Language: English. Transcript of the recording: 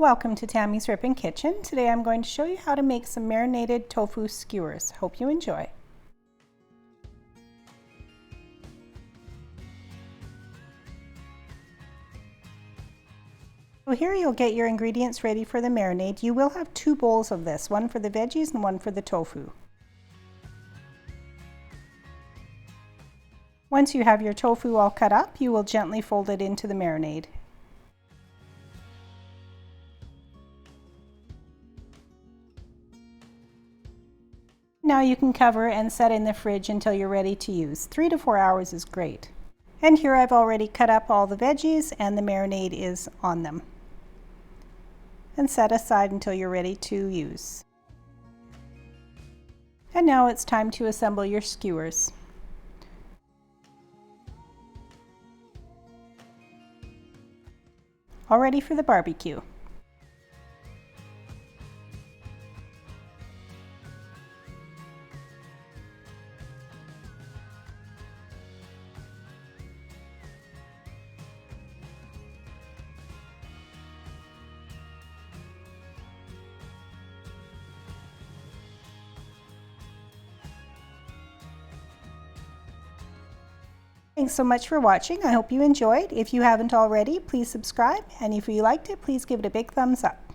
Welcome to Tammy's Rippin' Kitchen. Today I'm going to show you how to make some marinated tofu skewers. Hope you enjoy. So here you'll get your ingredients ready for the marinade. You will have two bowls of this, one for the veggies and one for the tofu. Once you have your tofu all cut up, you will gently fold it into the marinade. Now you can cover and set in the fridge until you're ready to use. 3 to 4 hours is great. And here I've already cut up all the veggies and the marinade is on them. And set aside until you're ready to use. And now it's time to assemble your skewers. All ready for the barbecue. Thanks so much for watching. I hope you enjoyed. If you haven't already, please subscribe, and if you liked it, please give it a big thumbs up.